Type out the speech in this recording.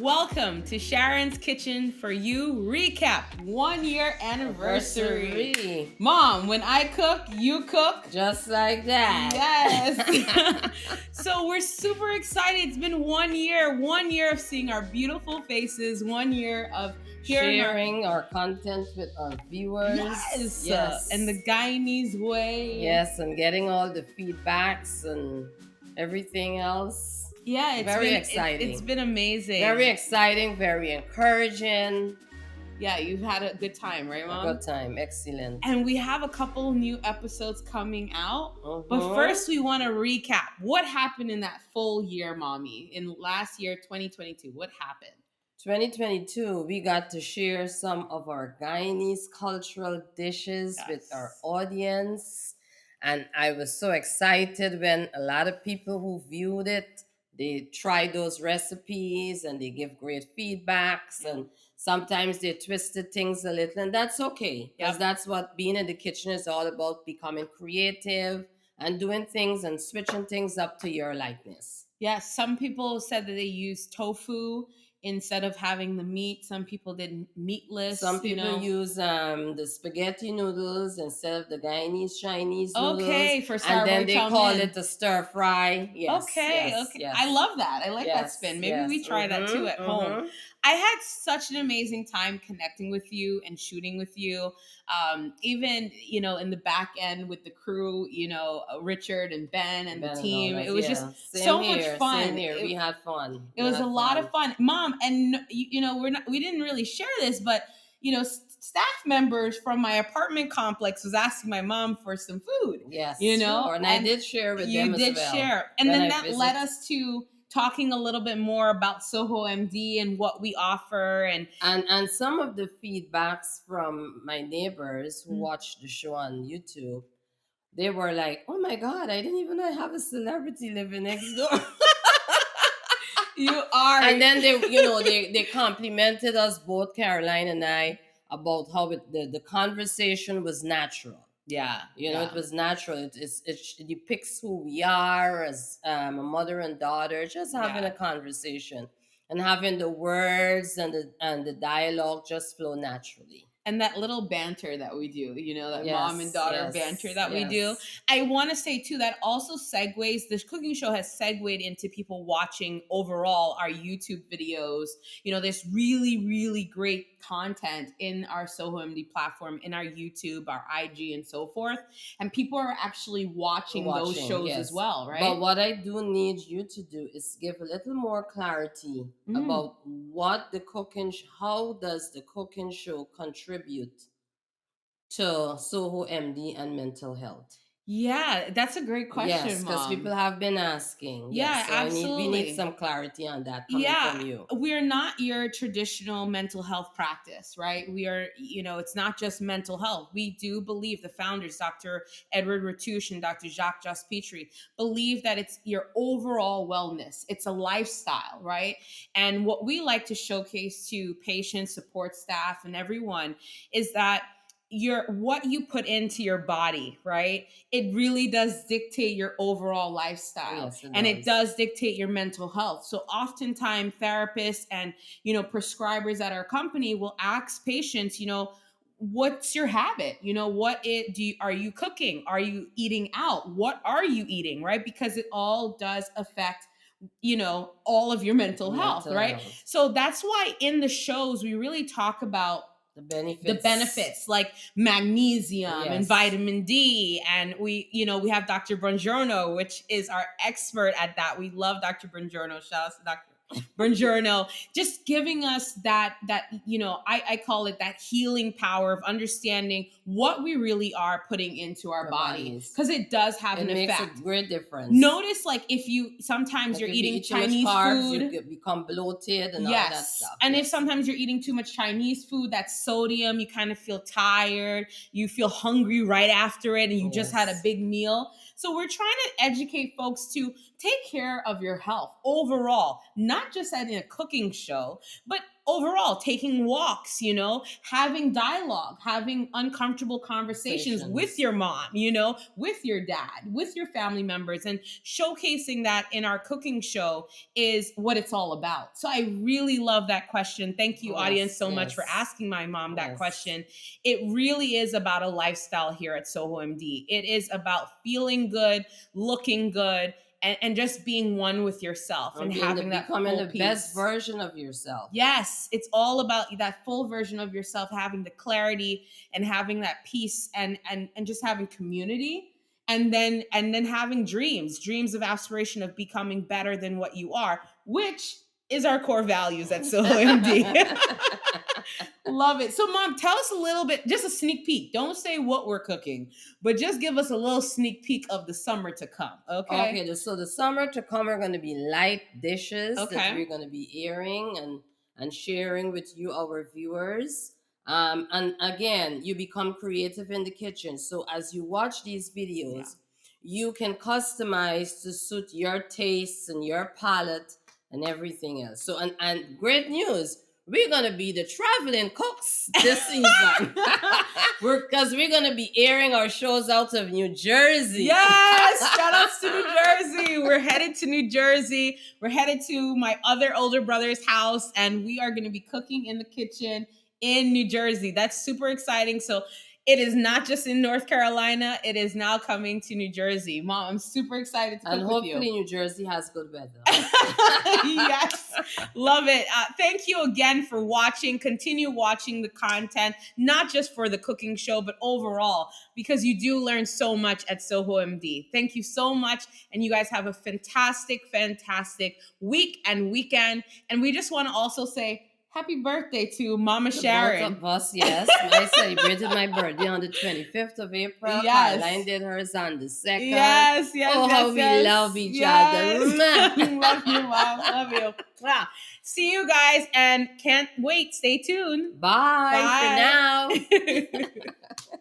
Welcome to Sharon's Kitchen for You Recap 1 year anniversary. Mom, when I cook, you cook. Just like that. Yes. So we're super excited. It's been 1 year of seeing our beautiful faces, 1 year of sharing our content with our viewers. Yes. And the Guyanese way. Yes, and getting all the feedbacks and everything else. Yeah, it's very been exciting. It's been amazing. Very exciting, very encouraging. Yeah, you've had a good time, right, Mom? A good time, excellent. And we have a couple new episodes coming out. But first, we want to recap what happened in that full year, Mommy. In last year, 2022, what happened? 2022, we got to share some of our Guyanese cultural dishes with our audience. And I was so excited when a lot of people who viewed it, they try those recipes and they give great feedbacks, and sometimes they twisted things a little, and that's okay, because that's what being in the kitchen is all about, becoming creative and doing things and switching things up to your likeness. Yes, some people said that they used tofu instead of having the meat. Some people did meatless. Some people use the spaghetti noodles instead of the Guyanese Chinese noodles. Okay, for and then they call it the stir fry. Yes. Okay. Yes. I love that. I like that spin. Maybe we try that too at home. I had such an amazing time connecting with you and shooting with you. Even, in the back end with the crew, Richard and Ben and the team. It was just so much fun. Same here. We had fun. It was a lot of fun. Mom, and we didn't really share this, but staff members from my apartment complex was asking my mom for some food. Yes. Sure. And I did share with them as well. You did share. And then that led us to talking a little bit more about Soho MD and what we offer, and some of the feedbacks from my neighbors who watched the show on YouTube, they were like, "Oh my God, I didn't even know I have a celebrity living next door." You are. And then they complimented us both, Caroline and I, about how the conversation was natural. Yeah, it was natural. It depicts who we are as a mother and daughter, just having a conversation and having the words and the dialogue just flow naturally. And that little banter that we do, that mom and daughter banter that we do. I want to say too, that also segues, this cooking show has segued into people watching overall our YouTube videos. There's really, really great content in our Soho MD platform, in our YouTube, our IG, and so forth. And people are actually watching those shows as well, right? But what I do need you to do is give a little more clarity about how does the cooking show contribute to Soho MD and mental health? Yeah, that's a great question. Yes, because people have been asking. Yeah, so absolutely. We need some clarity on that coming from you. We're not your traditional mental health practice, right? We are, it's not just mental health. We do believe, the founders, Dr. Edward Ratouche and Dr. Jacques Jospetri, believe that it's your overall wellness. It's a lifestyle, right? And what we like to showcase to patients, support staff, and everyone is that what you put into your body, right? It really does dictate your overall lifestyle. Yes, it does dictate your mental health. So oftentimes therapists and, prescribers at our company will ask patients, what's your habit? Are you cooking? Are you eating out? What are you eating? Right? Because it all does affect all of your mental health, right? So that's why in the shows we really talk about the benefits like magnesium and vitamin D. And we have Dr. Buongiorno, which is our expert at that. We love Dr. Buongiorno. Shout out to Dr. Buongiorno, just giving us that I call it that healing power of understanding what we really are putting into our body, because it does have an effect. It makes a great difference. Notice, like, if you sometimes you're eating Chinese carbs, food, you become bloated and all that stuff. And if sometimes you're eating too much Chinese food, that's sodium, you kind of feel tired, you feel hungry right after it, and you just had a big meal. So we're trying to educate folks to take care of your health overall, not just in a cooking show, but overall taking walks, having dialogue, having uncomfortable conversations with your mom, with your dad, with your family members, and showcasing that in our cooking show is what it's all about. So I really love that question. Thank you, audience, so much for asking my mom that question. It really is about a lifestyle here at Soho MD. It is about feeling good, looking good, and just being one with yourself and having that becoming the peace. best version of yourself. Yes, it's all about that full version of yourself, having the clarity and having that peace and just having community. And then having dreams of aspiration of becoming better than what you are, which is our core values at Soho MD. Love it. So, Mom, tell us a little bit, just a sneak peek. Don't say what we're cooking, but just give us a little sneak peek of the summer to come. Okay. So the summer to come are going to be light dishes that we're going to be airing and sharing with you, our viewers. And again, you become creative in the kitchen. So as you watch these videos, you can customize to suit your tastes and your palate and everything else. So, and great news, we're going to be the traveling cooks this season. Because we're going to be airing our shows out of New Jersey. Yes, shout outs to New Jersey. We're headed to New Jersey. We're headed to my other older brother's house, and we are going to be cooking in the kitchen in New Jersey. That's super exciting. So it is not just in North Carolina. It is now coming to New Jersey. Mom, I'm super excited to cook with you. And hopefully New Jersey has good weather. Yes, love it. Thank you again for watching. Continue watching the content, not just for the cooking show, but overall, because you do learn so much at Soho MD. Thank you so much. And you guys have a fantastic, fantastic week and weekend. And we just want to also say, happy birthday to Mama Sharon. Both of us, yes. I celebrated my birthday on the 25th of April. Yes. Caroline did hers on the 2nd. Yes. Oh, how we love each other. Love you, Mom. Love you. Wow. See you guys, and can't wait. Stay tuned. Bye. For now.